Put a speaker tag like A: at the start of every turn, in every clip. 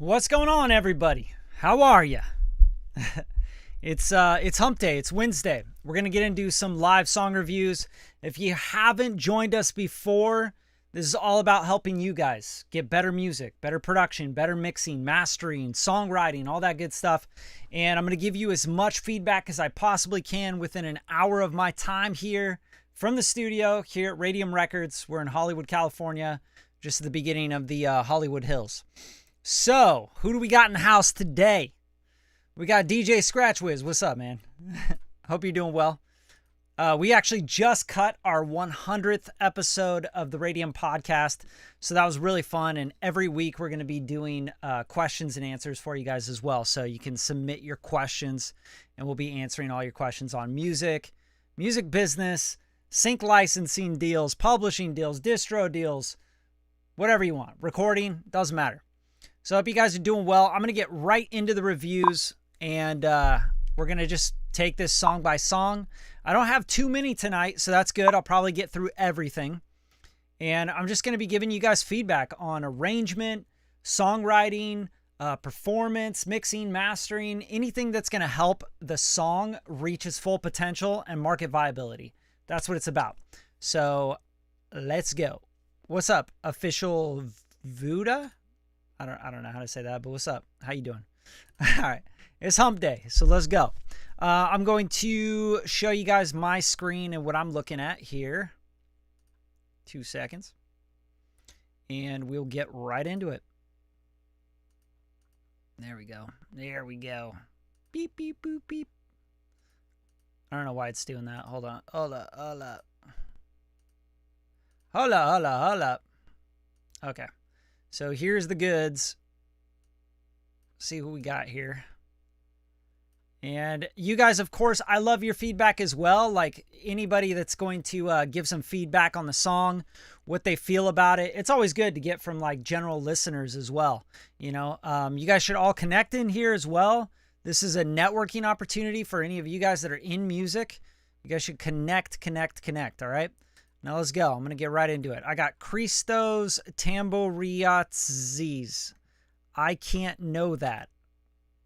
A: What's going on, everybody? How are you? It's hump day. It's Wednesday. We're going to get into some live song reviews. If you haven't joined us before, this is all about helping you guys get better music, better production, better mixing, mastering, songwriting, all that good stuff. And I'm going to give you as much feedback as I possibly can within an hour of my time here from the studio here at Radium Records. We're in Hollywood, California, just at the beginning of the Hollywood Hills. So, who do we got in the house today? We got DJ Scratch Wiz. What's up, man? Hope you're doing well. We actually just cut our 100th episode of the Radium podcast, so that was really fun. And every week we're going to be doing questions and answers for you guys as well. So you can submit your questions, and we'll be answering all your questions on music, music business, sync licensing deals, publishing deals, distro deals, whatever you want. Recording, doesn't matter. So I hope you guys are doing well. I'm going to get right into the reviews, and we're going to just take this song by song. I don't have too many tonight, so that's good. I'll probably get through everything. And I'm just going to be giving you guys feedback on arrangement, songwriting, performance, mixing, mastering, anything that's going to help the song reach its full potential and market viability. That's what it's about. So let's go. What's up, Official Vuda? I don't know how to say that, but what's up? How you doing? All right. It's hump day, so let's go. I'm going to show you guys my screen and what I'm looking at here. 2 seconds. And we'll get right into it. There we go. There we go. Beep, beep, boop, beep. I don't know why it's doing that. Hold on. Hold up. Hold up. Hold up. Hold up. Hold up. Okay. So here's the goods. See who we got here. And you guys, of course, I love your feedback as well. Like anybody that's going to give some feedback on the song, what they feel about it. It's always good to get from like general listeners as well. You know, you guys should all connect in here as well. This is a networking opportunity for any of you guys that are in music. You guys should connect. All right. Now let's go. I'm going to get right into it. I got Christos Tamboriatzis. I can't know that.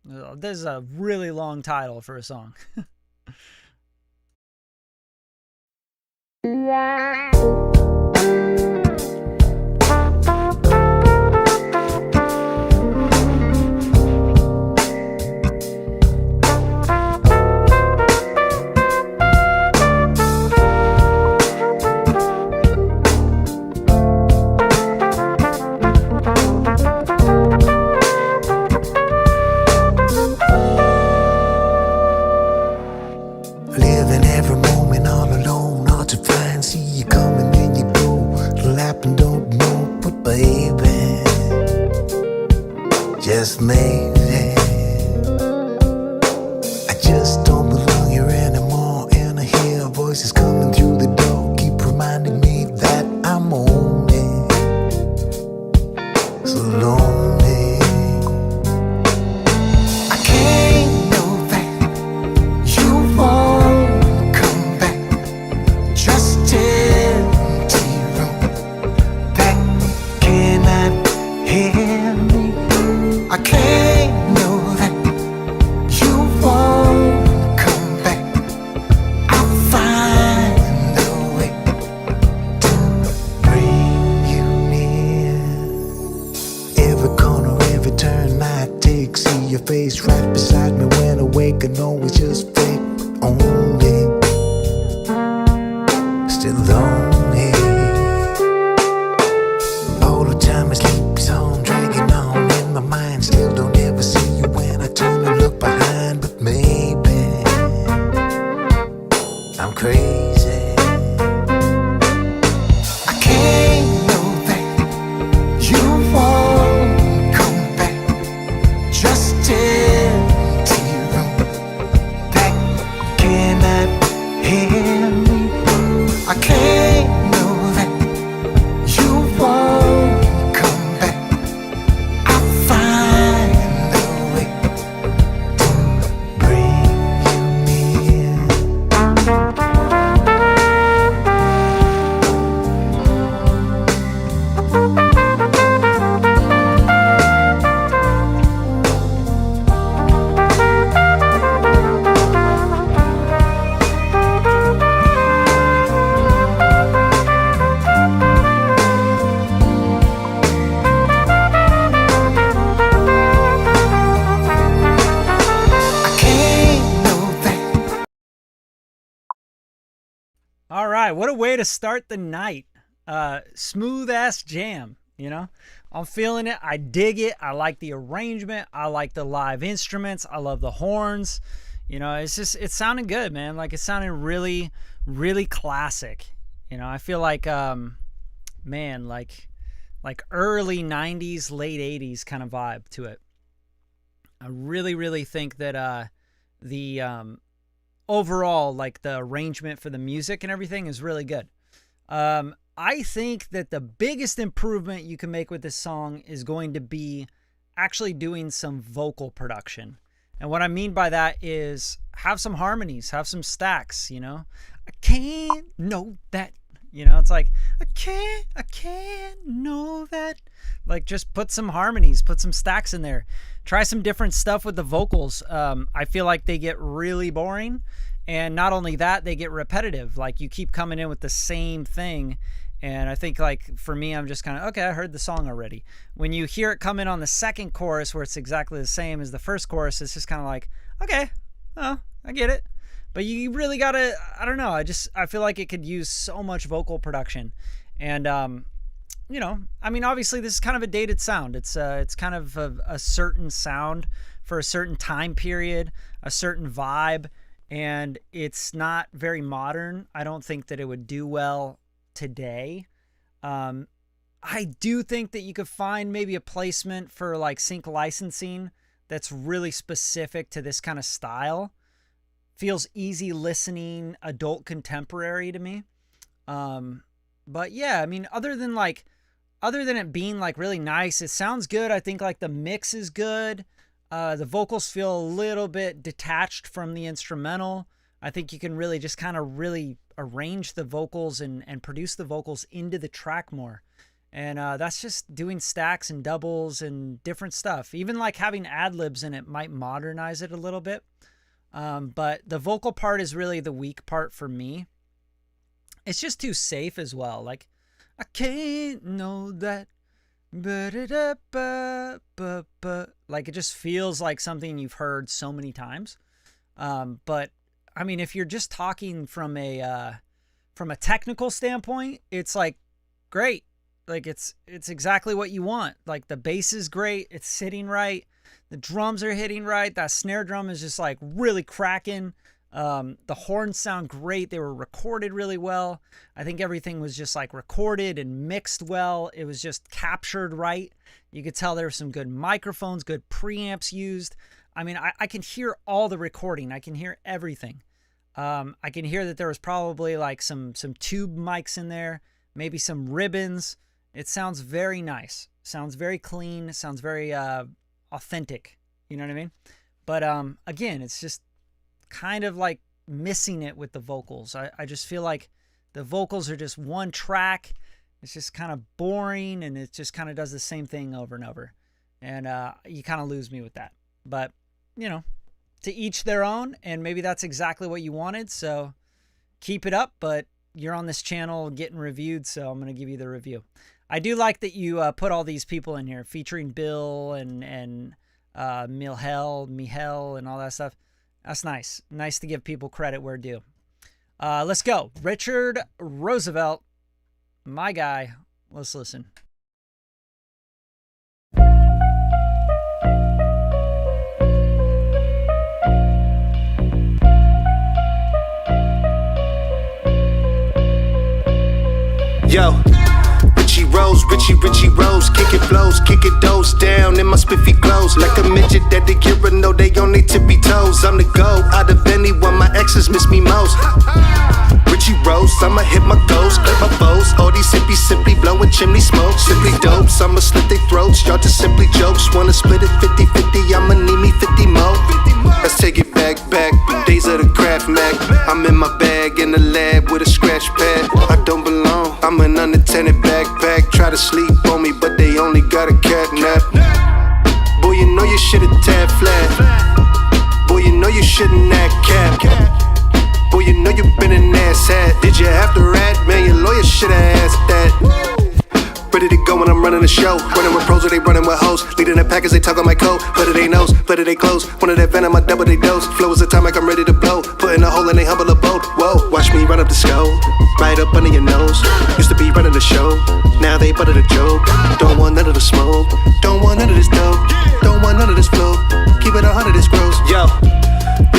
A: This is a really long title for a song.
B: Just maybe I just don't belong here anymore, and I hear voices coming through the door, keep reminding me that I'm only so lonely. I can't know that you won't come back. Just empty room that cannot hear me. I can't know that you won't come back. I'll find a way to bring you near. Every corner, every turn I take, see your face right beside me when I wake. I know it's just fake, only still lonely. All the time I sleep is on, dragging on in my mind. Still don't ever see you when I turn and look behind. But maybe I'm crazy. I can't know that you won't come back. Just empty room that cannot hear me. I can't
A: right, what a way to start the night. Smooth ass jam, you know? I'm feeling it. I dig it. I like the arrangement. I like the live instruments. I love the horns. You know, it's sounding good, man. Like, it's sounding really, really classic. You know, I feel like, man, like early 90s, late 80s kind of vibe to it. I really, really think that the overall, like, the arrangement for the music and everything is really good. I think that the biggest improvement you can make with this song is going to be actually doing some vocal production. And what I mean by that is have some harmonies, have some stacks, you know? I can't know that. You know, it's like, I can't know that. Like, just put some harmonies, put some stacks in there. Try some different stuff with the vocals. I feel like they get really boring. And not only that, they get repetitive. Like, you keep coming in with the same thing. And I think, like, for me, I'm just kind of, okay, I heard the song already. When you hear it come in on the second chorus where it's exactly the same as the first chorus, it's just kind of like, okay, oh, I get it. But you really got to, I don't know, I feel like it could use so much vocal production. And, you know, I mean, obviously this is kind of a dated sound. It's kind of a certain sound for a certain time period, a certain vibe. And it's not very modern. I don't think that it would do well today. I do think that you could find maybe a placement for like sync licensing that's really specific to this kind of style. Feels easy listening, adult contemporary to me. But yeah, I mean, other than it being like really nice, it sounds good. I think like the mix is good. The vocals feel a little bit detached from the instrumental. I think you can really just kind of really arrange the vocals and produce the vocals into the track more. And that's just doing stacks and doubles and different stuff. Even like having ad-libs in it might modernize it a little bit. But the vocal part is really the weak part for me. It's just too safe as well. Like, I can't know that. Like, it just feels like something you've heard so many times. But I mean, if you're just talking from a technical standpoint, it's like great. Like, it's exactly what you want. Like, the bass is great. It's sitting right. The drums are hitting right. That snare drum is just like really cracking. The horns sound great. They were recorded really well. I think everything was just like recorded and mixed well. It was just captured right. You could tell there were some good microphones, good preamps used. I mean, I can hear all the recording. I can hear everything. I can hear that there was probably like some tube mics in there, maybe some ribbons. It sounds very nice. Sounds very clean. Sounds very authentic. You know what I mean? But again, it's just kind of like missing it with the vocals. I just feel like the vocals are just one track. It's just kind of boring, and it just kind of does the same thing over and over. And you kind of lose me with that. But, you know, to each their own, and maybe that's exactly what you wanted. So keep it up, but you're on this channel getting reviewed, so I'm going to give you the review. I do like that you put all these people in here, featuring Bill and Mihel and all that stuff. That's nice. Nice to give people credit where due. Let's go. Richard Roosevelt, my guy. Let's listen.
B: Yo, Richie Rose, kicking flows, kicking doors down in my spiffy clothes. Like a midget at the urinal, they on their tippy toes. I'm the go, out of anyone, my exes miss me most. Richie Rose, I'ma hit my goals, clip my bows. All these hippies simply blowing chimney smoke. Simply dopes, I'ma slit their throats, y'all just simply jokes. Wanna split it 50-50, I'ma need me 50 more. Let's take it back, days of the craft Mac. I'm in my bag, in the lab with a scratch pad. I don't belong, I'm an unattended backpack. Try to sleep on me, but they only got a cat nap. Boy, you know you should've tabbed flat. Boy, you know you shouldn't act cap. Boy, you know you been an ass hat. Did you have to rat? Man, your lawyer should've asked that. Ready to go when I'm running the show. Running with pros or they running with hoes. Leading the pack as they talk on my coat. But it ain't nose, but it ain't close. One of that venom, I double they dose. Flow is a time like I'm ready to blow. Putting a hole in they humble abode. Whoa, watch me run up the scope. Right up under your nose. Used to be running the show. Now they butter the joke. Don't want none of the smoke. Don't want none of this dope. Don't want none of this flow. Keep it 100, it's gross. Yo.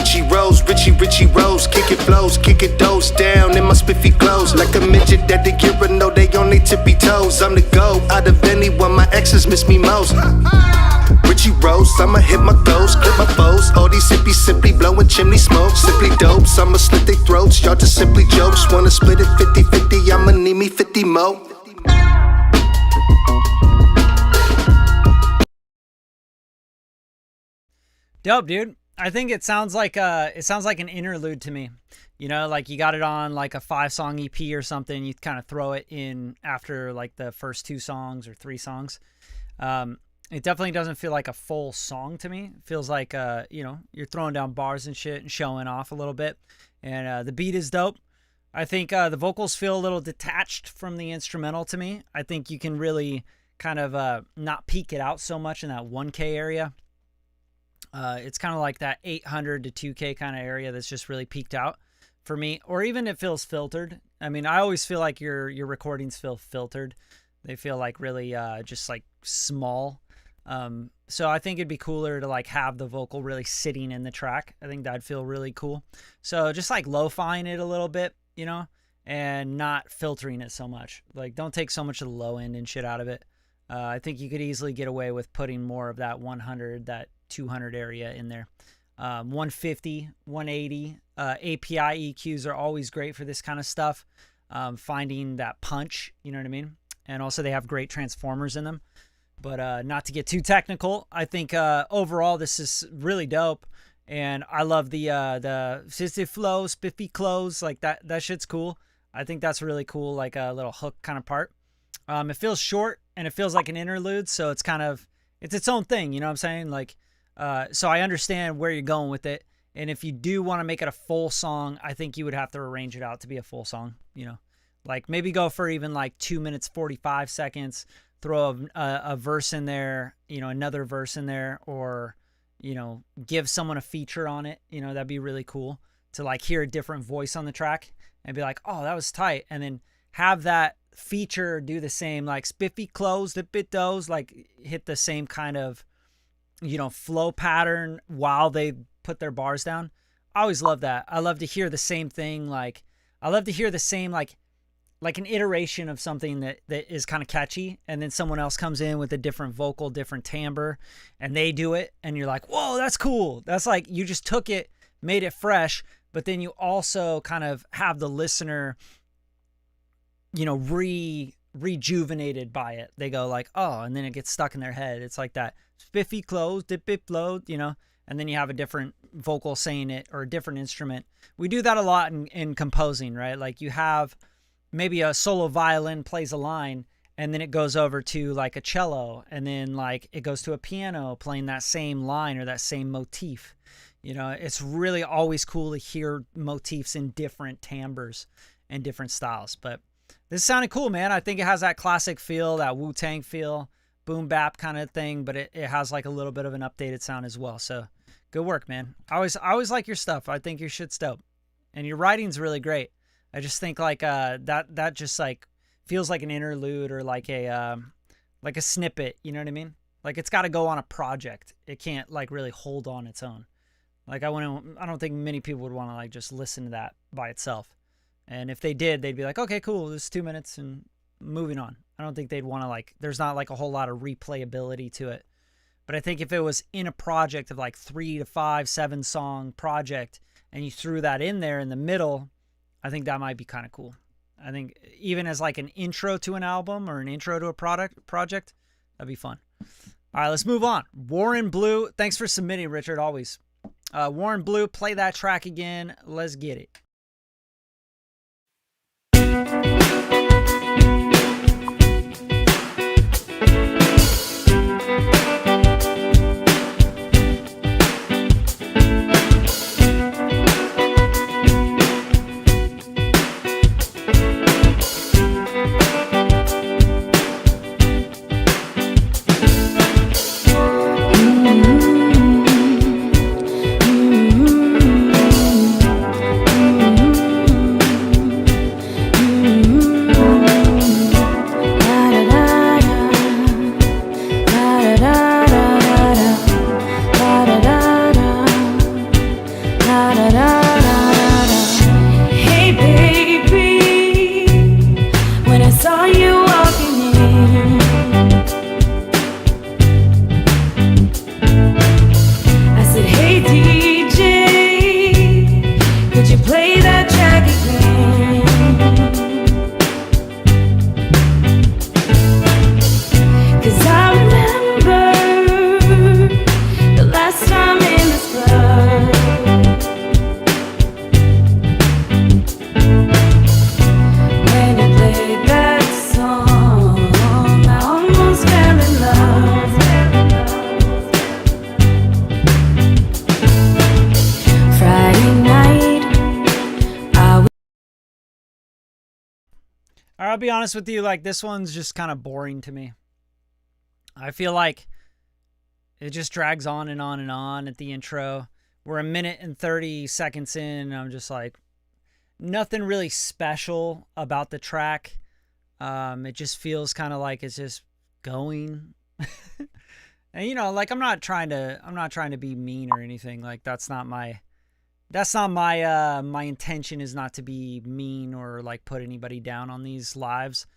B: Richie Rose, kick it flows, kick it dose down in my spiffy clothes. Like a midget at the urinal, they on they tippy toes. I'm the go out of anyone, my exes miss me most. Richie Rose, I'ma hit my goals, clip my foes. All these hippies simply blowing chimney smoke. Simply dopes, I'ma slit their throats. Y'all just simply jokes, wanna split it 50-50, I'ma need me 50 more.
A: Dope, dude. I think it sounds like an interlude to me. You know, like you got it on like a 5-song EP or something. You kind of throw it in after like the first 2 songs or 3 songs. It definitely doesn't feel like a full song to me. It feels like you know, you're throwing down bars and shit and showing off a little bit. And the beat is dope. I think the vocals feel a little detached from the instrumental to me. I think you can really kind of not peak it out so much in that 1K area. It's kind of like that 800 to 2K kind of area that's just really peaked out for me. Or even it feels filtered. I mean, I always feel like your recordings feel filtered. They feel like really just like small. So I think it'd be cooler to like have the vocal really sitting in the track. I think that'd feel really cool. So just like lo-fiing it a little bit, you know, and not filtering it so much. Like don't take so much of the low end and shit out of it. I think you could easily get away with putting more of that 100, that 200 area in there. 150, 180. API EQs are always great for this kind of stuff. Finding that punch, you know what I mean? And also they have great transformers in them. But not to get too technical, I think overall this is really dope. And I love the sissy flow, spiffy close, like that shit's cool. I think that's really cool, like a little hook kind of part. It feels short and it feels like an interlude, so it's kind of, it's its own thing, you know what I'm saying? Like, so I understand where you're going with it. And if you do want to make it a full song, I think you would have to arrange it out to be a full song, you know, like maybe go for even like 2 minutes, 45 seconds, throw a verse in there, you know, another verse in there, or, you know, give someone a feature on it. You know, that'd be really cool to like hear a different voice on the track and be like, oh, that was tight. And then have that feature do the same, like spiffy close, the bit does, like hit the same kind of, you know, flow pattern while they put their bars down. I always love that. I love to hear the same thing. Like I love to hear the same, like an iteration of something that is kind of catchy, and then someone else comes in with a different vocal, different timbre, and they do it, and you're like, whoa, that's cool. That's like, you just took it, made it fresh, but then you also kind of have the listener, you know, rejuvenated by it. They go like, oh, and then it gets stuck in their head. It's like that spiffy close, dip it flow, you know, and then you have a different vocal saying it, or a different instrument. We do that a lot in composing, right? Like you have maybe a solo violin plays a line, and then it goes over to like a cello, and then like it goes to a piano playing that same line or that same motif. You know, it's really always cool to hear motifs in different timbres and different styles. But this sounded cool, man. I think it has that classic feel, that Wu-Tang feel, boom bap kind of thing, but it has like a little bit of an updated sound as well. So good work, man. I always like your stuff. I think your shit's dope, and your writing's really great. I just think like that just like feels like an interlude, or like a snippet, you know what I mean? Like it's got to go on a project. It can't like really hold on its own. Like I don't think many people would want to like just listen to that by itself. And if they did, they'd be like, okay, cool, this is 2 minutes and moving on. I don't think they'd want to like, there's not like a whole lot of replayability to it. But I think if it was in a project of like 3 to 5, 7 song project, and you threw that in there in the middle, I think that might be kind of cool. I think even as like an intro to an album or an intro to a project, that'd be fun. All right, let's move on. Warren Blue, thanks for submitting, Richard, always. Warren Blue, play that track again. Let's get it.
C: first time in this club. When you played that song, I almost fell in love. Friday night,
A: I'll be honest with you, like, this one's just kind of boring to me. I feel like it just drags on and on and on at the intro. We're 1 minute and 30 seconds in, and I'm just like, nothing really special about the track. It just feels kind of like it's just going. And, you know, like, I'm not trying to be mean or anything. Like, that's not my intention, is not to be mean or like put anybody down on these lives.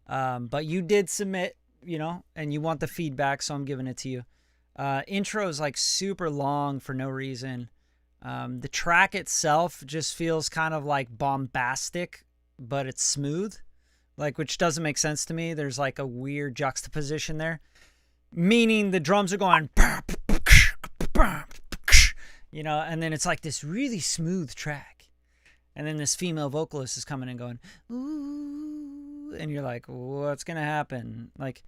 A: But you did submit, you know, and you want the feedback, so I'm giving it to you. Intro is like super long for no reason. The track itself just feels kind of like bombastic, but it's smooth, like, which doesn't make sense to me. There's like a weird juxtaposition there, meaning the drums are going, you know, and then it's like this really smooth track. And then this female vocalist is coming and going, ooh, and you're like, what's going to happen? Like,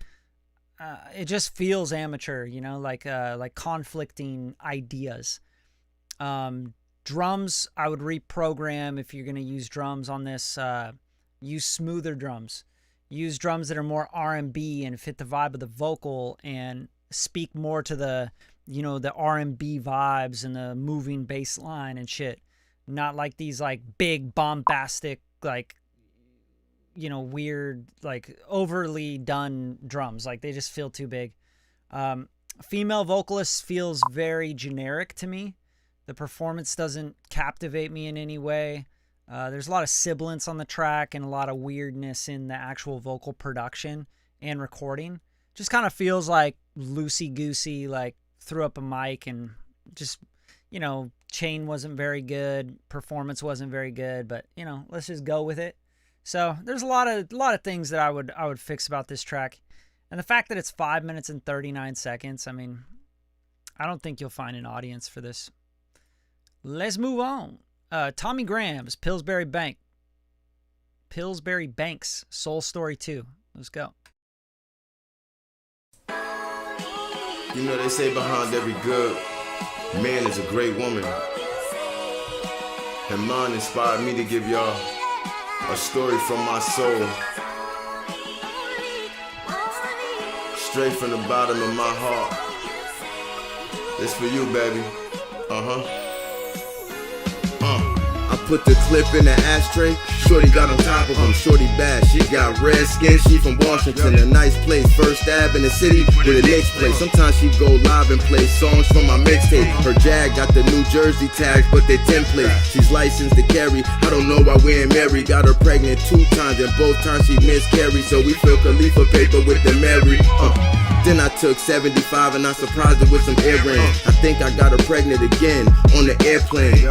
A: it just feels amateur, you know, like conflicting ideas. Drums, I would reprogram. If you're going to use drums on this, use smoother drums. Use drums that are more R&B and fit the vibe of the vocal and speak more to the, you know, the R&B vibes and the moving bass line and shit. Not like these like big bombastic, like, you know, weird, like overly done drums. Like, they just feel too big. Female vocalist feels very generic to me. The performance doesn't captivate me in any way. There's a lot of sibilance on the track and a lot of weirdness in the actual vocal production and recording. Just kind of feels like loosey-goosey, like threw up a mic and just, you know, chain wasn't very good, performance wasn't very good, but, you know, let's just go with it. So there's a lot of things that I would fix about this track. And the fact that it's 5 minutes and 39 seconds, I mean, I don't think you'll find an audience for this. Let's move on. Tommy Graham's Pillsbury Banks, Soul Story 2. Let's go.
D: You know, they say behind every good man is a great woman. And mine inspired me to give y'all a story from my soul. Straight from the bottom of my heart. It's for you, baby. I put the clip in the ashtray. Shorty got on top of him, shorty bad. She got red skin, she from Washington. A nice place, First Ave in the city with a Knicks play. Sometimes she go live and play songs from my mixtape. Her Jag got the New Jersey tags, but they template. She's licensed to carry, I don't know why we ain't married. Got her pregnant 2 times and both times she miscarried. So we fill Khalifa paper with the Mary. Then I took 75 and I surprised her with some earrings. I think I got her pregnant again on the airplane.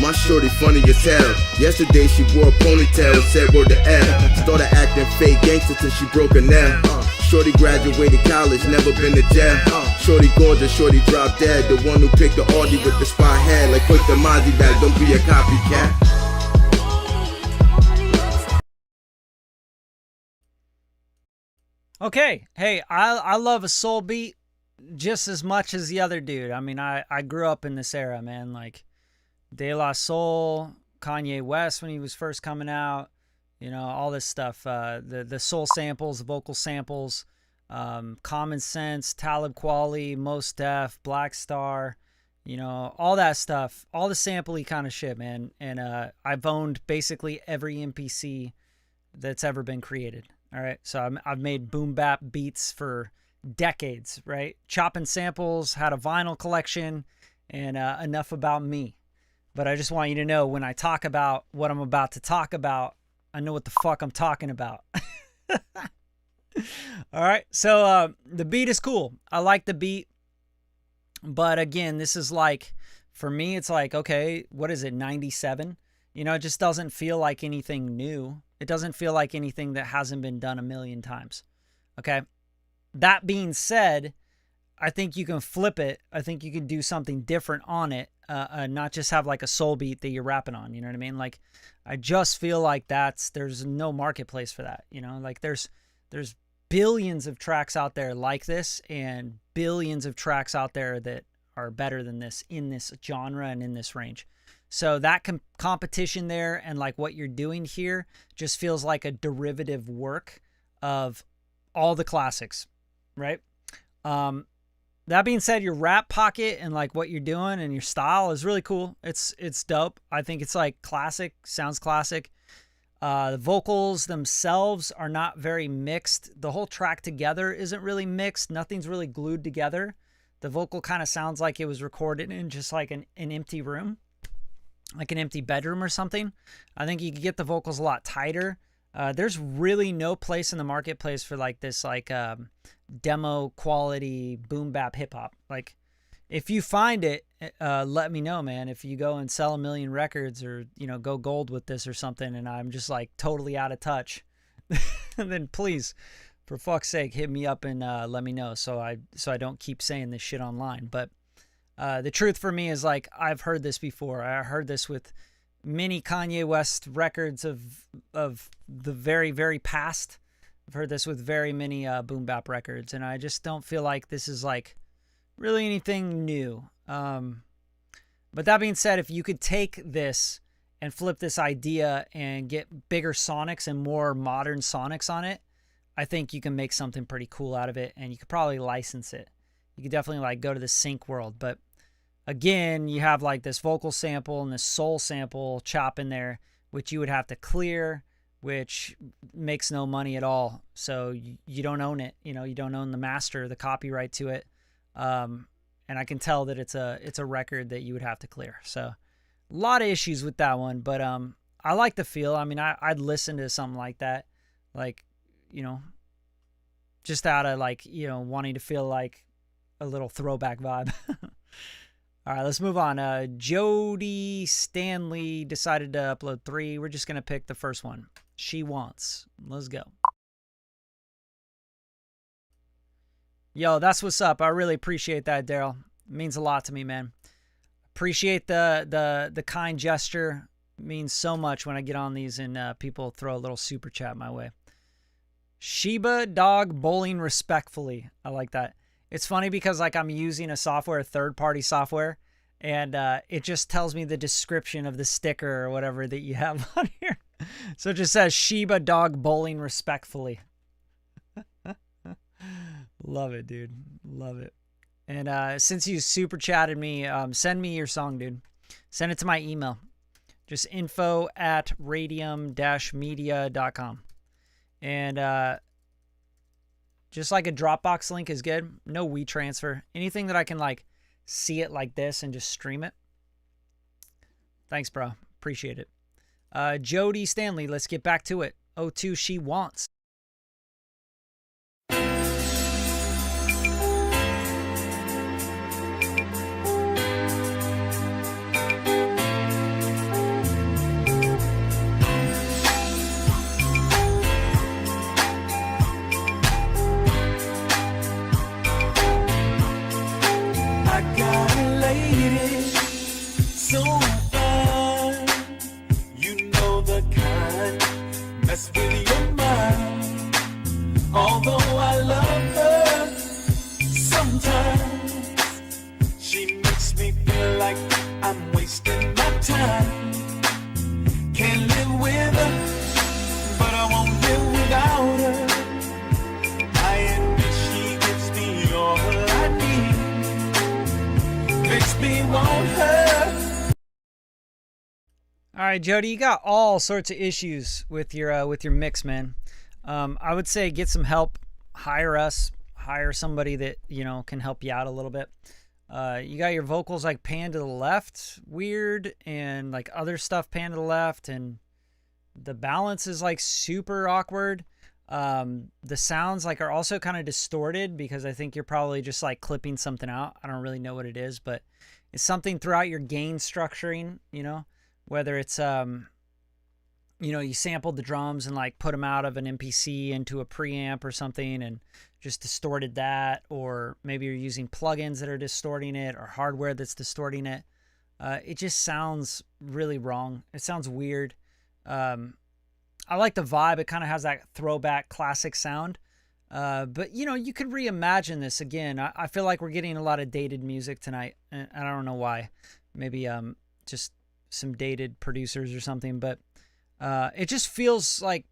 D: My shorty funny as hell. Yesterday she wore a ponytail, said word to F. Started acting fake gangster till she broke a nail. Shorty graduated college, never been to jail. Shorty gorgeous, shorty dropped dead. The one who picked the Audi with the spot head. Like put the Mozzie back, don't be a copycat.
A: Okay, hey, I love a soul beat just as much as the other dude. I mean, I grew up in this era, man. Like De La Soul, Kanye West when he was first coming out, you know, all this stuff. The soul samples, the vocal samples, Common Sense, Talib Kweli, Mos Def, Black Star, you know, all that stuff, all the sampley kind of shit, man. And I've owned basically every MPC that's ever been created. All right, so I've made boom bap beats for decades, right? Chopping samples, had a vinyl collection, and enough about me. But I just want you to know, when I talk about what I'm about to talk about, I know what the fuck I'm talking about. All right, so the beat is cool. I like the beat. But again, this is like, for me, it's like, okay, what is it, 97? You know, it just doesn't feel like anything new. It doesn't feel like anything that hasn't been done a million times. Okay. That being said, I think you can flip it. I think you can do something different on it, not just have like a soul beat that you're rapping on. You know what I mean? Like, I just feel like there's no marketplace for that. You know, like there's billions of tracks out there like this, and billions of tracks out there that are better than this in this genre and in this range. So that competition there and like what you're doing here just feels like a derivative work of all the classics, right? That being said, your rap pocket and like what you're doing and your style is really cool. It's dope. I think it's like classic, sounds classic. The vocals themselves are not very mixed. The whole track together isn't really mixed. Nothing's really glued together. The vocal kind of sounds like it was recorded in just like an empty room, like an empty bedroom or something. I think you could get the vocals a lot tighter. There's really no place in the marketplace for like this like demo quality boom bap hip hop. Like, if you find it, let me know, man. If you go and sell 1 million records, or you know, go gold with this or something, and I'm just like totally out of touch, then please, for fuck's sake, hit me up and let me know, so I don't keep saying this shit online. But the truth for me is, like, I've heard this before. I heard this with many Kanye West records of the very, very past. I've heard this with very many boom bap records, and I just don't feel like this is like really anything new. But that being said, if you could take this and flip this idea and get bigger sonics and more modern sonics on it, I think you can make something pretty cool out of it, and you could probably license it. You could definitely like go to the sync world. But again, you have like this vocal sample and this soul sample chop in there, which you would have to clear, which makes no money at all. So you don't own it. You know, you don't own the master, the copyright to it. And I can tell that it's a record that you would have to clear. So a lot of issues with that one, but I like the feel. I mean, I'd listen to something like that, like, you know, just out of like, you know, wanting to feel like a little throwback vibe. All right, let's move on. Jody Stanley decided to upload 3. We're just gonna pick the first one. She Wants. Let's go. Yo, that's what's up. I really appreciate that, Daryl. It means a lot to me, man. Appreciate the kind gesture. It means so much when I get on these and people throw a little super chat my way. Sheba Dog Bowling Respectfully. I like that. It's funny because like I'm using a software, third-party software, and it just tells me the description of the sticker or whatever that you have on here. So it just says Sheba Dog Bowling Respectfully. Love it, dude. Love it. And since you super chatted me, send me your song, dude. Send it to my email. Just info@radium-media.com. And just like a Dropbox link is good. No WeTransfer. Anything that I can like see it like this and just stream it. Thanks, bro. Appreciate it. Jody Stanley, let's get back to it. 02 She Wants.
B: So fine, you know the kind, mess with your mind. Although I love her, sometimes she makes me feel like I'm wasting my time. Can't live with her, but I won't live without her. I admit she gives me all I need, makes me want her.
A: All right, Jody, you got all sorts of issues with your mix, man. I would say get some help, hire us, hire somebody that, you know, can help you out a little bit. You got your vocals like pan to the left, weird, and like other stuff pan to the left, and the balance is like super awkward. The sounds like are also kind of distorted because I think you're probably just like clipping something out. I don't really know what it is, but it's something throughout your gain structuring, you know. Whether it's you sampled the drums and like put them out of an MPC into a preamp or something and just distorted that, or maybe you're using plugins that are distorting it or hardware that's distorting it. It just sounds really wrong. It sounds weird. I like the vibe. It kind of has that throwback classic sound. But you could reimagine this again. I feel like we're getting a lot of dated music tonight, and I don't know why. Maybe just some dated producers or something, but it just feels like,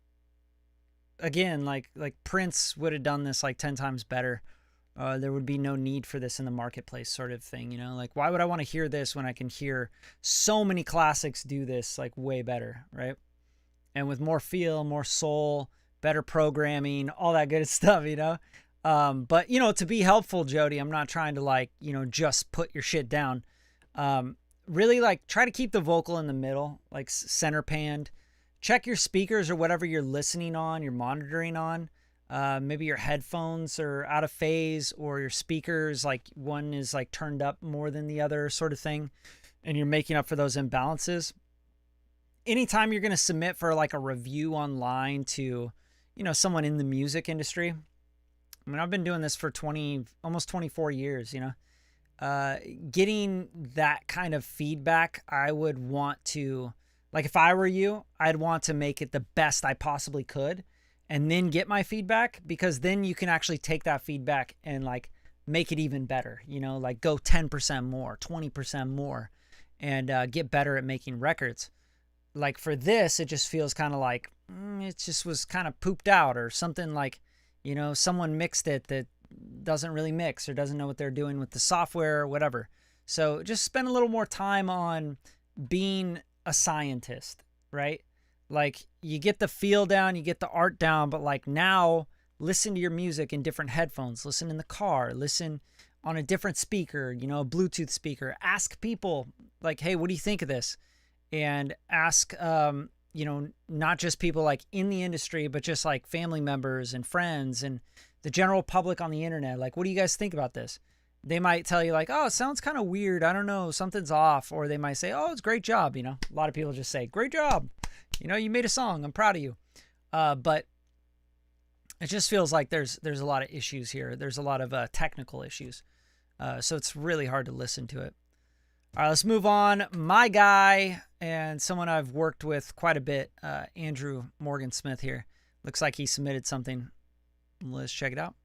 A: again, like Prince would have done this like 10 times better. There would be no need for this in the marketplace, sort of thing, like, why would I want to hear this when I can hear so many classics do this like way better, right? And with more feel, more soul, better programming, all that good stuff, but to be helpful, Jody, I'm not trying to like, just put your shit down. Really, like, try to keep the vocal in the middle, like center panned. Check your speakers or whatever you're listening on, you're monitoring on. Maybe your headphones are out of phase, or your speakers, like one is like turned up more than the other, sort of thing, and you're making up for those imbalances. Anytime you're going to submit for like a review online to, someone in the music industry. I mean, I've been doing this for almost 24 years, getting that kind of feedback, I would want to, like, if I were you, I'd want to make it the best I possibly could and then get my feedback, because then you can actually take that feedback and like make it even better, like go 10% more, 20% more, and get better at making records. Like for this, it just feels kind of like it just was kind of pooped out or something, like, someone mixed it that doesn't really mix or doesn't know what they're doing with the software or whatever. So just spend a little more time on being a scientist, right? Like, you get the feel down, you get the art down, but like now listen to your music in different headphones, listen in the car, listen on a different speaker, a Bluetooth speaker. Ask people like, hey, what do you think of this? And ask, not just people like in the industry, but just like family members and friends and the general public on the internet. Like, what do you guys think about this? They might tell you like, oh, it sounds kind of weird. I don't know, something's off. Or they might say, oh, it's a great job. A lot of people just say, great job. You made a song. I'm proud of you. But it just feels like there's a lot of issues here. There's a lot of technical issues. So it's really hard to listen to it. All right, let's move on. My guy and someone I've worked with quite a bit, Andrew Morgan Smith here. Looks like he submitted something. Let's check it out.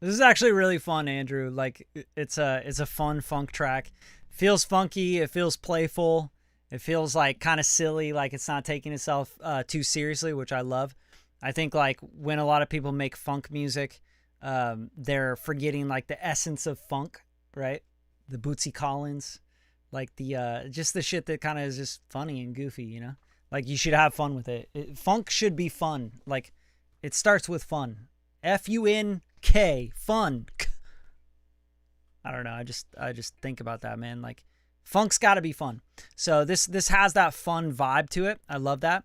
A: This is actually really fun, Andrew. Like, it's a fun funk track. Feels funky. It feels playful. It feels like kind of silly, like it's not taking itself too seriously, which I love. I think like when a lot of people make funk music, they're forgetting like the essence of funk, right? The Bootsy Collins, Like the just the shit that kind of is just funny and goofy, you know? Like you should have fun with it. Funk should be fun. Like it starts with fun. F-U-N-K, fun. I don't know. I just think about that, man. Like funk's got to be fun. So this has that fun vibe to it. I love that.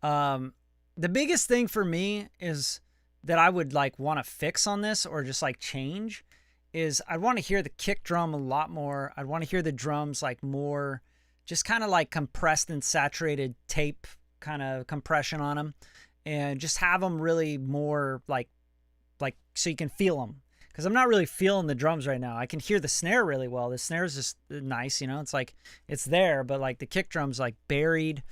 A: The biggest thing for me is that I would like want to fix on this or just like change is I want to hear the kick drum a lot more. I'd want to hear the drums like more just kind of like compressed and saturated tape kind of compression on them, and just have them really more like so you can feel them, because I'm not really feeling the drums right now. I can hear the snare really well. The snare is just nice, you know, it's like it's there, but like the kick drum's like buried.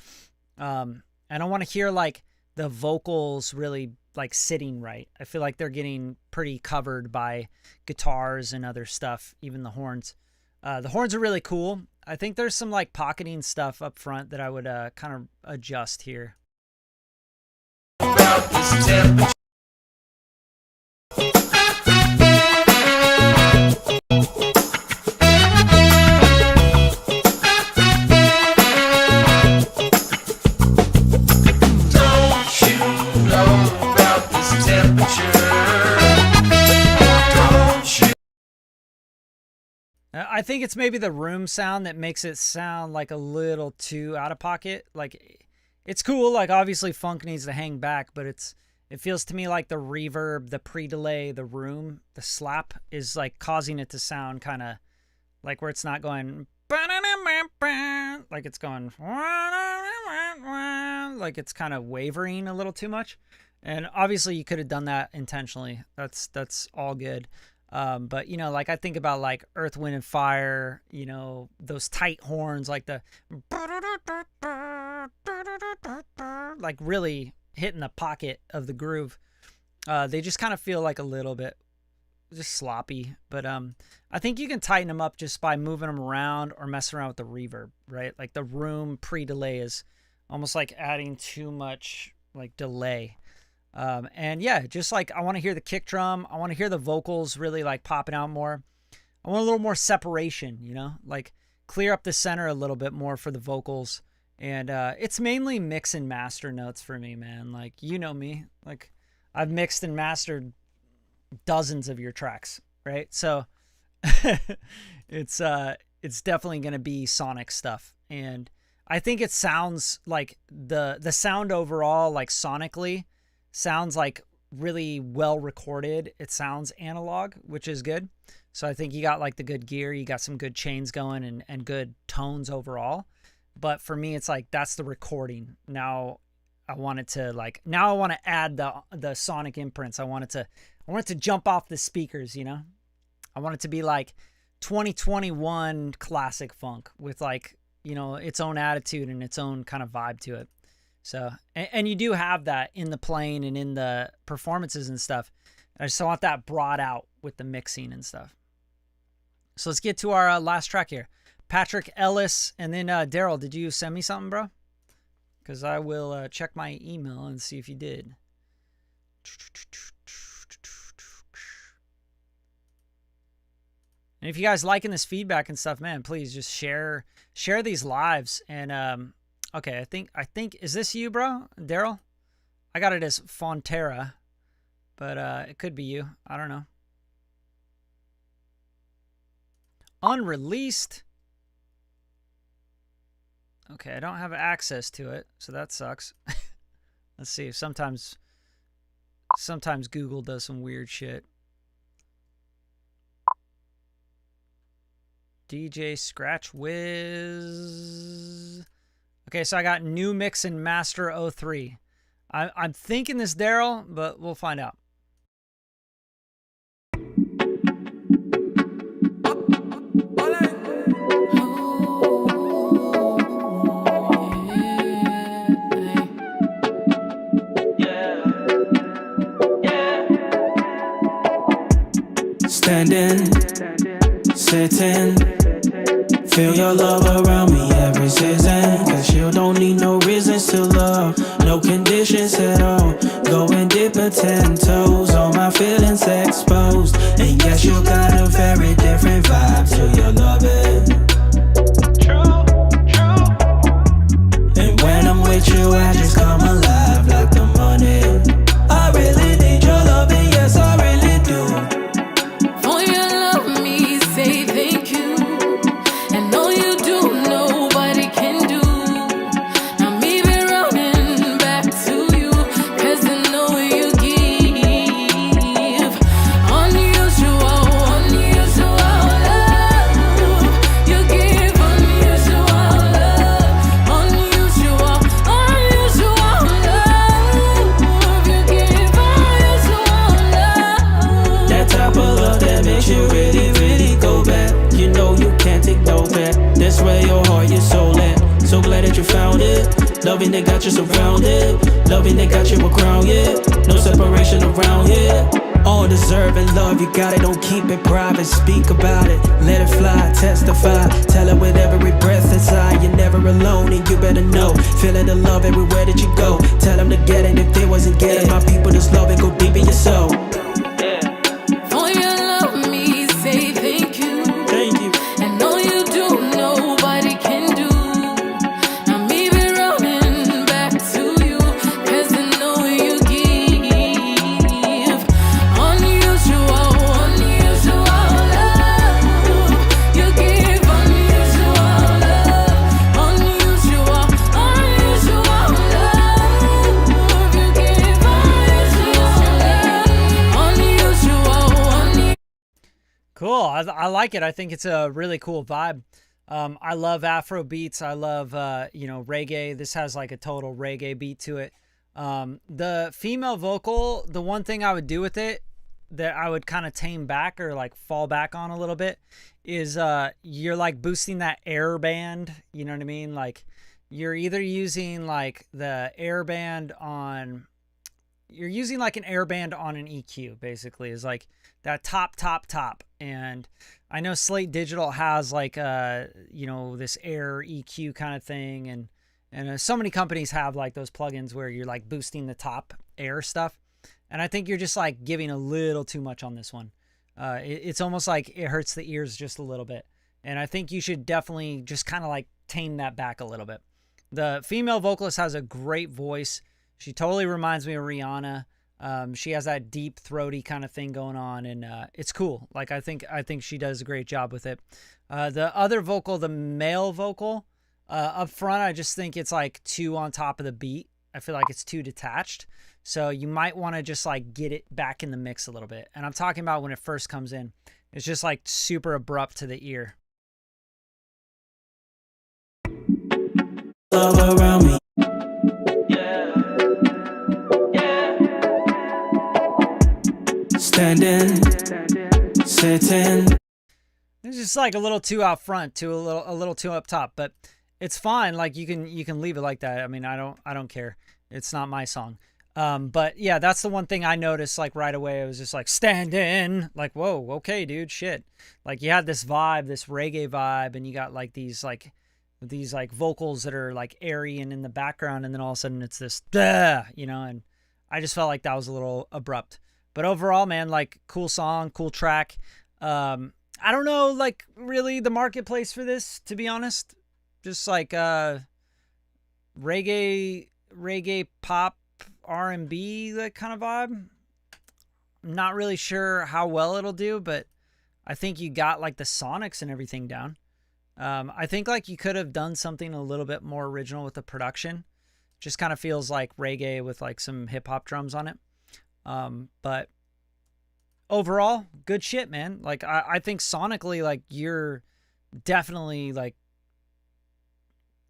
A: And I want to hear like the vocals really like sitting right. I feel like they're getting pretty covered by guitars and other stuff, even the horns. The horns are really cool. I think there's some like pocketing stuff up front that I would kind of adjust here. I think it's maybe the room sound that makes it sound like a little too out of pocket. Like it's cool. Like obviously funk needs to hang back, but it feels to me like the reverb, the pre-delay, the room, the slap is like causing it to sound kind of like where it's not going like it's going like it's kind of wavering a little too much. And obviously you could have done that intentionally. That's all good. But you know, like I think about like Earth, Wind and Fire, you know, those tight horns, like the like really hitting the pocket of the groove. They just kind of feel like a little bit just sloppy, but I think you can tighten them up just by moving them around or messing around with the reverb, right? Like the room pre-delay is almost like adding too much like delay. And yeah, just like I want to hear the kick drum. I want to hear the vocals really like popping out more. I want a little more separation, you know, like clear up the center a little bit more for the vocals. And it's mainly mix and master notes for me, man. Like, you know me, like I've mixed and mastered dozens of your tracks, right? So it's definitely going to be sonic stuff. And I think it sounds like the sound overall, like sonically, sounds like really well recorded. It sounds analog, which is good. So I think you got like the good gear, you got some good chains going and good tones overall. But for me, it's like that's the recording. Now I want it to like, now I want to add the sonic imprints. I want it to jump off the speakers, you know? I want it to be like 2021 classic funk with like, you know, its own attitude and its own kind of vibe to it. So, and you do have that in the playing and in the performances and stuff. I just want that brought out with the mixing and stuff. So let's get to our last track here. Patrick Ellis, and then Daryl, did you send me something, bro? Because I will check my email and see if you did. And if you guys liking this feedback and stuff, man, please just share these lives. And okay, I think is this you, bro, Daryl? I got it as Fonterra, but it could be you. I don't know. Unreleased. Okay, I don't have access to it, so that sucks. Let's see. Sometimes Google does some weird shit. DJ Scratch Wiz. Okay, so I got New Mix and Master 03. I'm thinking this Daryl, but we'll find out.
B: Standing, sitting, feel your love around me every season. Cause you don't need no reasons to love, no conditions at all. Go and dip a 10 toes, all my feelings exposed. And yes, you got a very different vibe to your loving.
E: Loving that got you surrounded, loving that got you a crown, yeah. No separation around here. All deserving love, you got it, don't keep it private. Speak about it, let it fly, testify. Tell it with every breath inside. You're never alone and you better know. Feeling the love everywhere that you go. Tell them to get it if they wasn't getting. My people just love it, go deep in your soul.
C: For your love me, say thank you.
E: Thank you.
C: And all you do, nobody can do. Now me be running back to you, 'cause I know you give unusual love. You give unusual love. Unusual love. You give unusual.
A: Cool. I like it. I think it's a really cool vibe. I love Afro beats. I love, reggae. This has like a total reggae beat to it. The female vocal, the one thing I would do with it that I would kind of tame back or like fall back on a little bit is you're like boosting that air band. You know what I mean? Like you're either using like the air band on... You're using like an air band on an EQ, basically, is like that top. And I know Slate Digital has like this air EQ kind of thing, and so many companies have like those plugins where you're like boosting the top air stuff, and I think you're just like giving a little too much on this one. It's almost like it hurts the ears just a little bit, and I think you should definitely just kind of like tame that back a little bit. The female vocalist has a great voice. She totally reminds me of Rihanna. She has that deep, throaty kind of thing going on, and it's cool. Like I think she does a great job with it. The other vocal, the male vocal, up front, I just think it's like too on top of the beat. I feel like it's too detached. So you might want to just like get it back in the mix a little bit. And I'm talking about when it first comes in. It's just like super abrupt to the ear.
E: Love around me. Standing, sitting.
A: It's just like a little too out front, a little too up top, but it's fine. Like you can leave it like that. I mean, I don't care. It's not my song. But yeah, that's the one thing I noticed like right away. It was just like standing, like, whoa, okay, dude, shit. Like you had this vibe, this reggae vibe, and you got like these vocals that are like airy and in the background, and then all of a sudden it's this, and I just felt like that was a little abrupt. But overall, man, like cool song, cool track. I don't know, like really the marketplace for this, to be honest. Just like reggae pop, R&B, that kind of vibe. I'm not really sure how well it'll do, but I think you got like the sonics and everything down. I think like you could have done something a little bit more original with the production. Just kind of feels like reggae with like some hip hop drums on it. But overall, good shit, man. Like I think sonically, like you're definitely like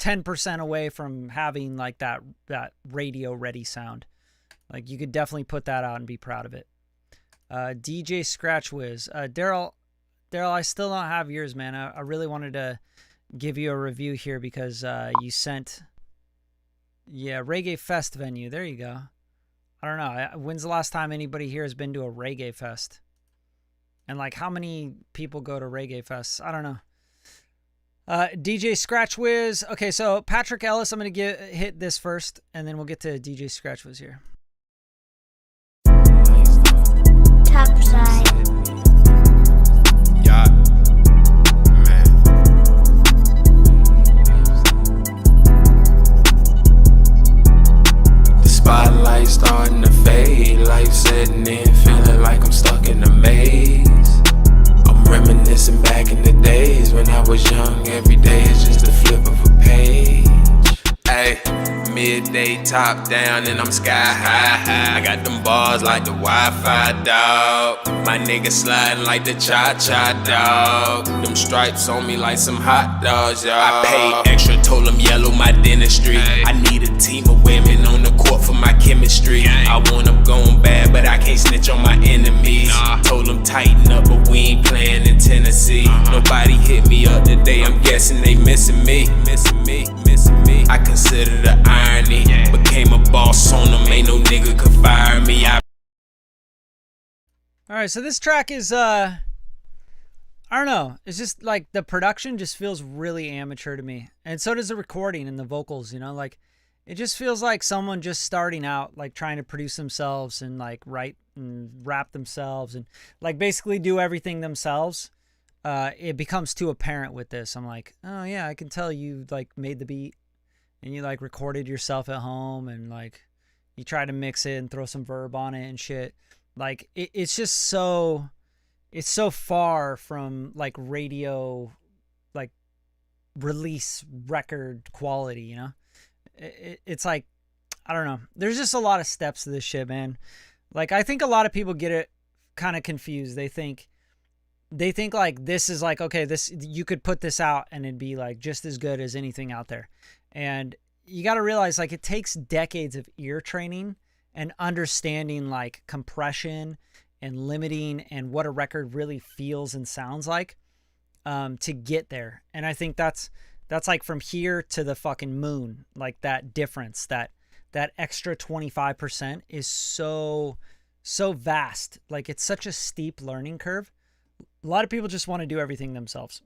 A: 10% away from having like that radio ready sound. Like you could definitely put that out and be proud of it. DJ Scratch Whiz, Daryl, I still don't have yours, man. I really wanted to give you a review here because you sent, Reggae Fest venue. There you go. I don't know. When's the last time anybody here has been to a reggae fest? And like how many people go to reggae fests? I don't know. DJ Scratch Whiz. Okay, so Patrick Ellis, I'm going to hit this first, and then we'll get to DJ Scratch Whiz here.
F: Top side.
B: Yeah, man. The spotlight starting to fade, life setting in, feeling like I'm stuck in a maze. I'm reminiscing back in the days when I was young. Every day is just a flip of a page. Ay, midday top down and I'm sky high. I got them bars like the Wi-Fi dog. My nigga sliding like the cha-cha dog. Them stripes on me like some hot dogs, y'all. I paid extra, told them yellow my dentistry. I need a team of women on the court for my chemistry. I want them going bad, but I can't snitch on my enemies. Told them tighten up, but we ain't playing in Tennessee. Nobody hit me up today, I'm guessing they missing me. Missing me, missing me.
G: I consider the irony. Became a boss on them, ain't no nigga could fire me.
A: All right, so this track is I don't know. It's just like the production just feels really amateur to me. And so does the recording and the vocals, you know, like it just feels like someone just starting out, like trying to produce themselves and like write and rap themselves and like basically do everything themselves. It becomes too apparent with this. I'm like, oh yeah, I can tell you like made the beat and you like recorded yourself at home and like you try to mix it and throw some verb on it and shit. Like it's just so, it's so far from like radio, like release record quality, you know? It's like, I don't know. There's just a lot of steps to this shit, man. Like I think a lot of people get it kind of confused. They think like this is like, okay, this, you could put this out and it'd be like just as good as anything out there. And you got to realize like it takes decades of ear training and understanding like compression and limiting and what a record really feels and sounds like to get there. And I think that's like from here to the fucking moon. Like that difference, that extra 25% is so vast. Like it's such a steep learning curve. A lot of people just want to do everything themselves,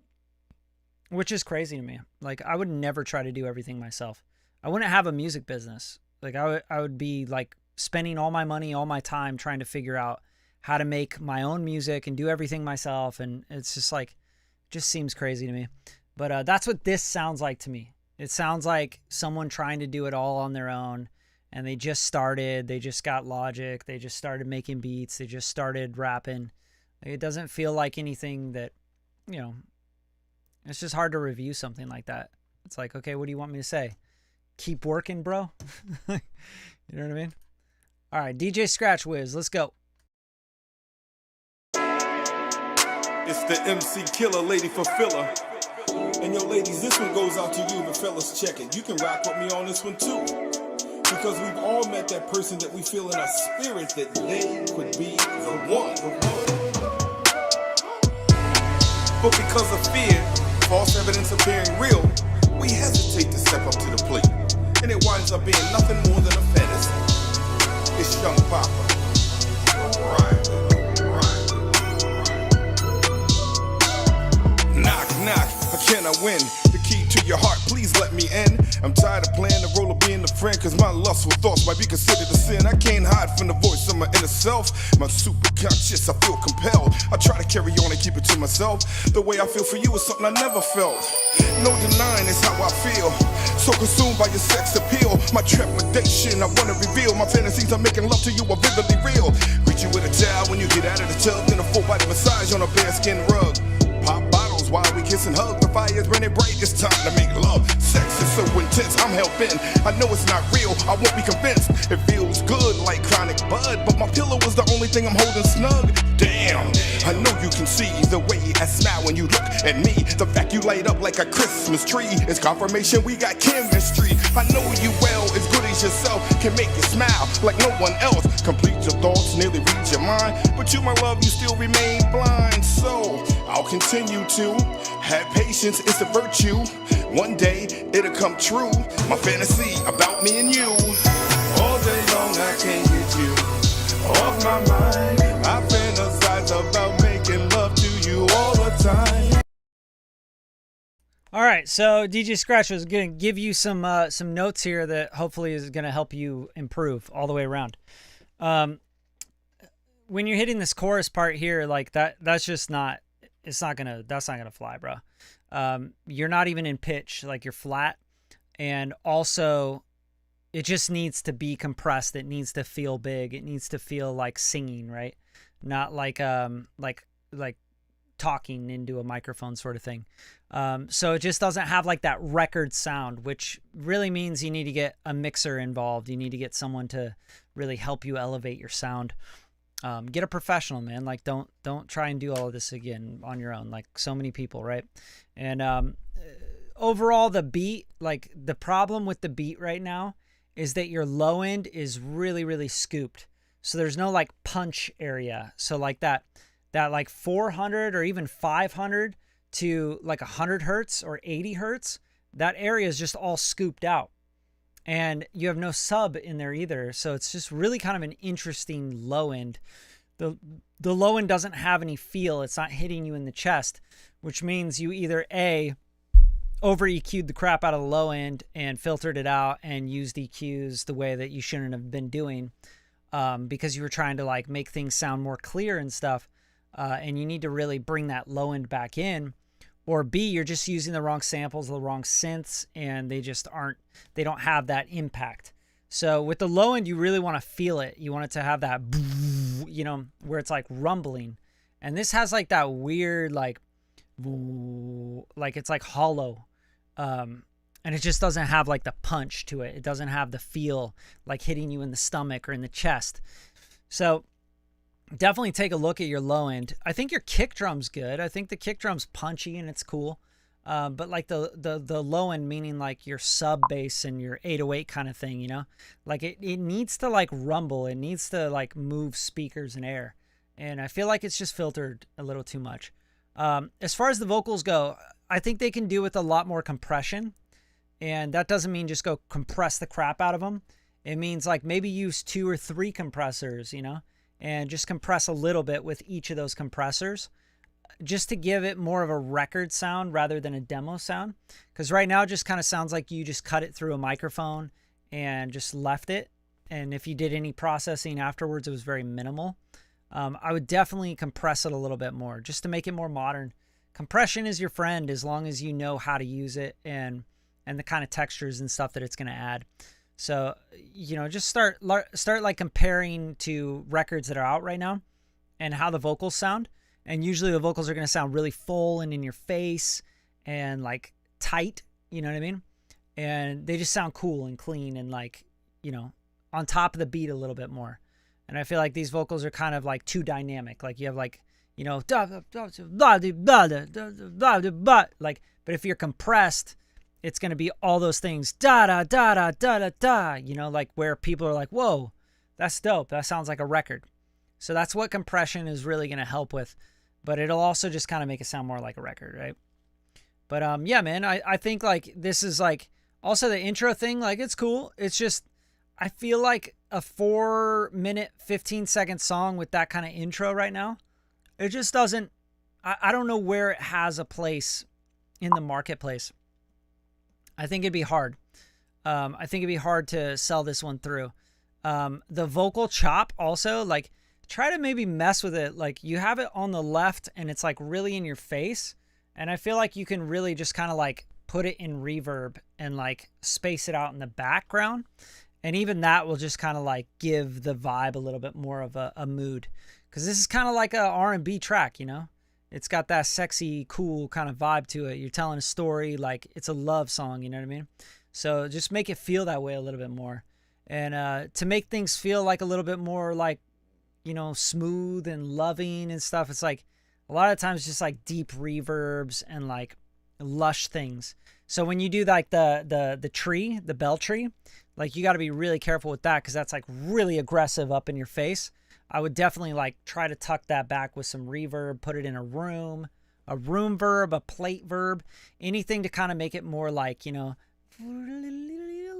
A: which is crazy to me. Like I would never try to do everything myself. I wouldn't have a music business. Like I would be like spending all my money, all my time trying to figure out how to make my own music and do everything myself. And it's just like, just seems crazy to me. But that's what this sounds like to me. It sounds like someone trying to do it all on their own. And they just started, they just got Logic. They just started making beats. They just started rapping. Like, it doesn't feel like anything that, you know, it's just hard to review something like that. It's like, okay, what do you want me to say? Keep working, bro. You know what I mean? All right, DJ Scratch Wiz, let's go.
H: It's the MC Killer, Lady Fulfiller. And yo, ladies, this one goes out to you, the fellas, check it. You can rock with me on this one too. Because we've all met that person that we feel in our spirit that they could be the one. But because of fear, false evidence appearing real, we hesitate to step up to the plate. And it winds up being nothing more than a fantasy. It's Young Papa. Right. Knock, knock, can I win? The key to your heart, please let me in. I'm tired of playing the role of being a friend, cause my lustful thoughts might be considered a sin. I can't hide from the voice of my inner self. My super conscious, I feel compelled. I try to carry on and keep it to myself. The way I feel for you is something I never felt. No denying is how I feel. So consumed by your sex appeal. My trepidation, I wanna reveal. My fantasies of making love to you are vividly real. Greet you with a towel when you get out of the tub. Then a full body massage on a bearskin rug. Pop bottles while we kiss and hug. The fire's burning bright, it's time to make love. Sex is so intense, I'm hell-bent. I know it's not real, I won't be convinced. It feels good like chronic bud, but my pillow is the only thing I'm holding snug. Damn, I know you can see the way I smile when you look at me. The fact you light up like a Christmas tree is confirmation we got chemistry. I know you well, as good as yourself can make you smile like no one else. Complete your thoughts, nearly read your mind, but you, my love, you still remain blind. So I'll continue to have patience, it's a virtue. One day it'll come true. My fantasy about me and you. All day long I can't get you off my mind. I fantasize about making love to you all the time.
A: All right, so DJ Scratch was going to give you some notes here that hopefully is going to help you improve all the way around. When you're hitting this chorus part here, like that's just not, that's not gonna fly, bro. You're not even in pitch, like you're flat, and also it just needs to be compressed. It needs to feel big. It needs to feel like singing, right? Not like talking into a microphone sort of thing. So it just doesn't have like that record sound, which really means you need to get a mixer involved. You need to get someone to really help you elevate your sound. Get a professional, man. Like don't try and do all of this again on your own, like so many people, right? And overall, the beat, like the problem with the beat right now is that your low end is really, really scooped. So there's no like punch area. So like that like 400 or even 500 to like 100 hertz or 80 hertz, that area is just all scooped out. And you have no sub in there either. So it's just really kind of an interesting low end. The low end doesn't have any feel. It's not hitting you in the chest, which means you either A, over EQ'd the crap out of the low end and filtered it out and used EQs the way that you shouldn't have been doing, because you were trying to like make things sound more clear and stuff. And you need to really bring that low end back in. Or B, you're just using the wrong samples, the wrong synths, and they don't have that impact. So with the low end, you really want to feel it. You want it to have that, you know, where it's like rumbling. And this has like that weird, like it's like hollow. And it just doesn't have like the punch to it. It doesn't have the feel like hitting you in the stomach or in the chest. So definitely take a look at your low end. I think your kick drum's good. I think the kick drum's punchy and it's cool. But like the low end, meaning like your sub bass and your 808 kind of thing, you know, like it needs to like rumble. It needs to like move speakers and air. And I feel like it's just filtered a little too much. As far as the vocals go, I think they can do with a lot more compression. And that doesn't mean just go compress the crap out of them. It means like maybe use 2 or 3 compressors, you know, and just compress a little bit with each of those compressors just to give it more of a record sound rather than a demo sound. Because right now it just kind of sounds like you just cut it through a microphone and just left it. And if you did any processing afterwards, it was very minimal. I would definitely compress it a little bit more just to make it more modern. Compression is your friend as long as you know how to use it and the kind of textures and stuff that it's going to add. So, you know, just start like comparing to records that are out right now and how the vocals sound. And usually the vocals are going to sound really full and in your face and like tight, you know what I mean? And they just sound cool and clean and like, you know, on top of the beat a little bit more. And I feel like these vocals are kind of like too dynamic. Like you have like, you know, like, but if you're compressed, it's going to be all those things, da da da da da da da, you know, like where people are like, whoa, that's dope. That sounds like a record. So that's what compression is really going to help with. But it'll also just kind of make it sound more like a record, right? But yeah, man, I think like this is like also the intro thing, like it's cool. It's just, I feel like a 4-minute, 15-second song with that kind of intro right now, it just doesn't, I don't know where it has a place in the marketplace. I think it'd be hard. I think it'd be hard to sell this one through. The vocal chop also, like, try to maybe mess with it. Like, you have it on the left and it's like really in your face. And I feel like you can really just kind of like put it in reverb and like space it out in the background. And even that will just kind of like give the vibe a little bit more of a mood. Because this is kind of like a R&B track, you know? It's got that sexy, cool kind of vibe to it. You're telling a story, like it's a love song, you know what I mean? So just make it feel that way a little bit more. And to make things feel like a little bit more like, you know, smooth and loving and stuff, it's like a lot of times just like deep reverbs and like lush things. So when you do like the tree, the bell tree, like you got to be really careful with that because that's like really aggressive up in your face. I would definitely like try to tuck that back with some reverb, put it in a room verb, a plate verb, anything to kind of make it more like, you know,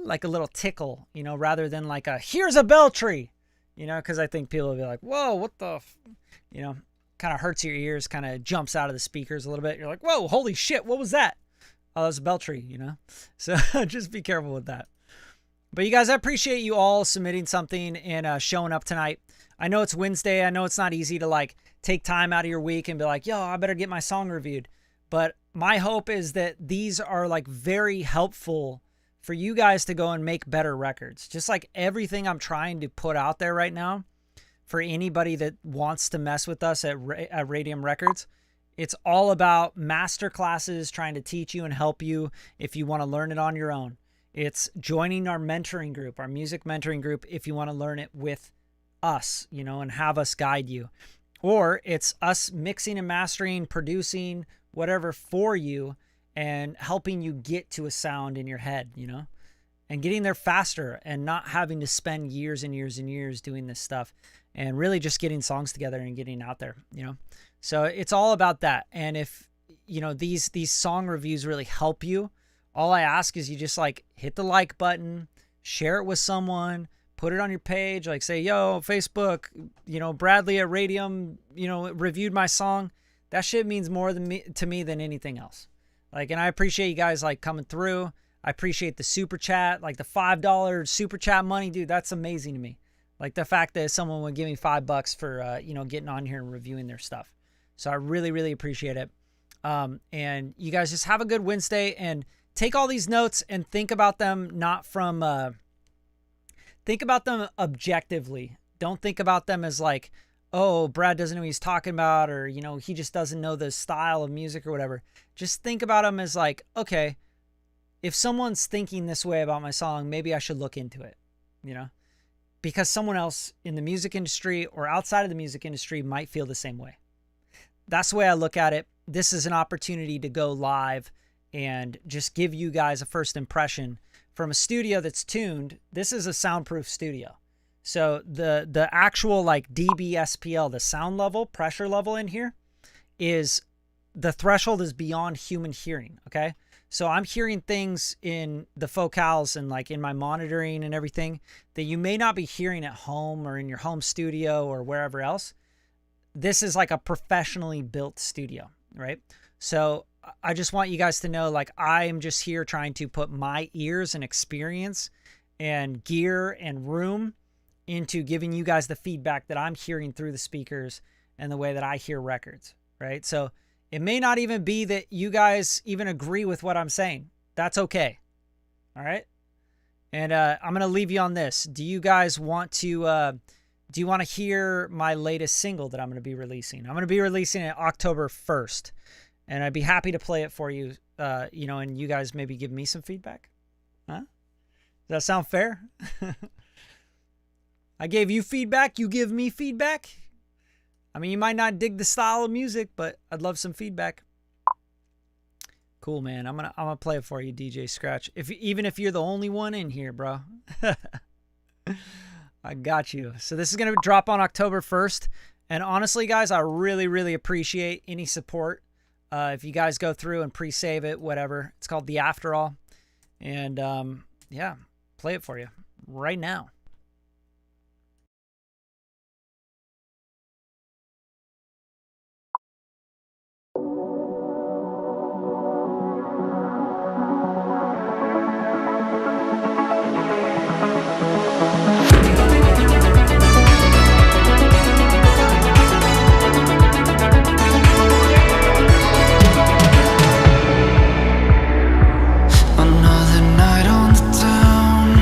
A: like a little tickle, you know, rather than like a, here's a bell tree, you know, because I think people will be like, whoa, what the, you know, kind of hurts your ears, kind of jumps out of the speakers a little bit. You're like, whoa, holy shit, what was that? Oh, that's a bell tree, you know? So just be careful with that. But you guys, I appreciate you all submitting something and showing up tonight. I know it's Wednesday. I know it's not easy to like take time out of your week and be like, yo, I better get my song reviewed. But my hope is that these are like very helpful for you guys to go and make better records. Just like everything I'm trying to put out there right now for anybody that wants to mess with us at Radium Records. It's all about master classes, trying to teach you and help you if you want to learn it on your own. It's joining our mentoring group, our music mentoring group, if you want to learn it with us, you know, and have us guide you. Or it's us mixing and mastering, producing, whatever for you and helping you get to a sound in your head, you know, and getting there faster and not having to spend years and years and years doing this stuff and really just getting songs together and getting out there, you know. So it's all about that. And if, you know, these song reviews really help you All I ask is you just like hit the like button, share it with someone, put it on your page, like say, yo, Facebook, Bradley at Radium, reviewed my song. That shit means more to me than anything else. Like, and I appreciate you guys like coming through. I appreciate the super chat, like the $5 super chat money, dude. That's amazing to me. Like the fact that someone would give me $5 for, getting on here and reviewing their stuff. So I really, really appreciate it. And you guys just have a good Wednesday and take all these notes and think about them think about them objectively. Don't think about them as like, oh, Brad doesn't know what he's talking about, or, he just doesn't know the style of music or whatever. Just think about them as like, okay, if someone's thinking this way about my song, maybe I should look into it, because someone else in the music industry or outside of the music industry might feel the same way. That's the way I look at it. This is an opportunity to go live and just give you guys a first impression from a studio that's tuned. This is a soundproof studio. So the actual like dBSPL, the sound level, pressure level in here is, the threshold is beyond human hearing, okay? So I'm hearing things in the focals and like in my monitoring and everything that you may not be hearing at home or in your home studio or wherever else. This is like a professionally built studio, right? So I just want you guys to know, like, I am just here trying to put my ears and experience and gear and room into giving you guys the feedback that I'm hearing through the speakers and the way that I hear records, right? So it may not even be that you guys even agree with what I'm saying. That's okay. All right. And I'm going to leave you on this. Do you guys want to hear my latest single that I'm going to be releasing? I'm going to be releasing it October 1st. And I'd be happy to play it for you, and you guys maybe give me some feedback. Huh? Does that sound fair? I gave you feedback. You give me feedback. I mean, you might not dig the style of music, but I'd love some feedback. Cool, man. I'm gonna play it for you, DJ Scratch. Even if you're the only one in here, bro. I got you. So this is gonna drop on October 1st. And honestly, guys, I really, really appreciate any support. If you guys go through and pre-save it, whatever. It's called The After All. And yeah, play it for you right now.
B: Another night on the town.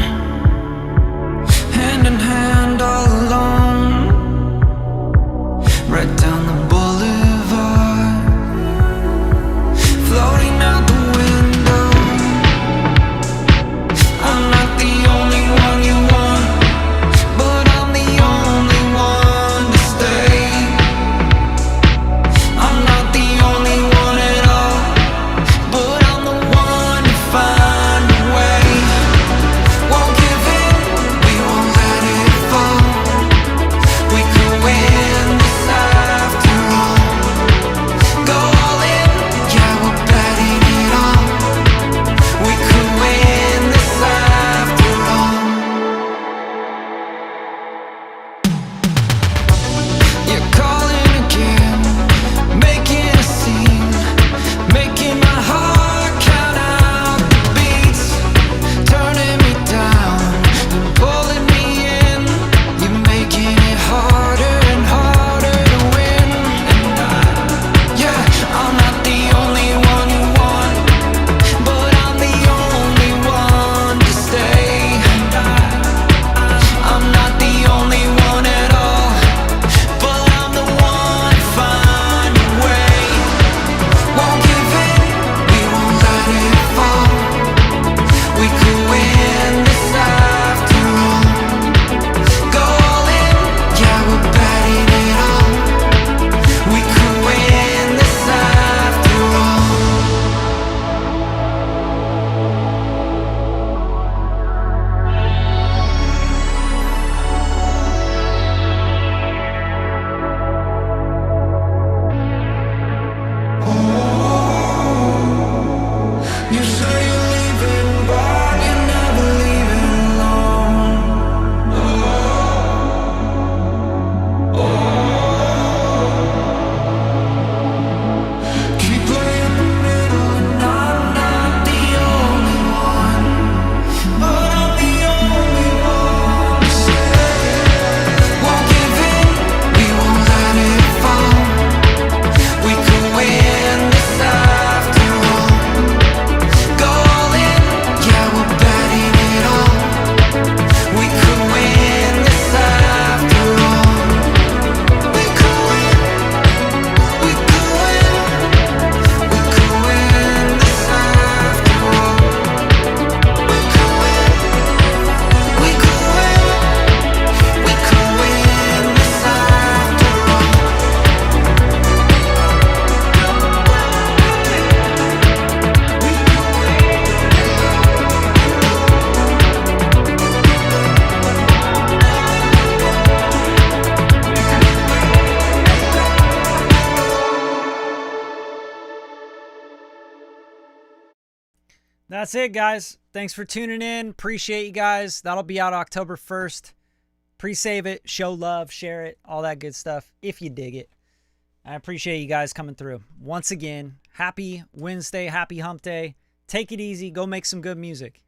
A: That's it, guys. Thanks for tuning in. Appreciate you guys. That'll be out October 1st. Pre-save it, show love, share it, all that good stuff if you dig it. I appreciate you guys coming through. Once again, happy Wednesday, happy hump day. Take it easy. Go make some good music.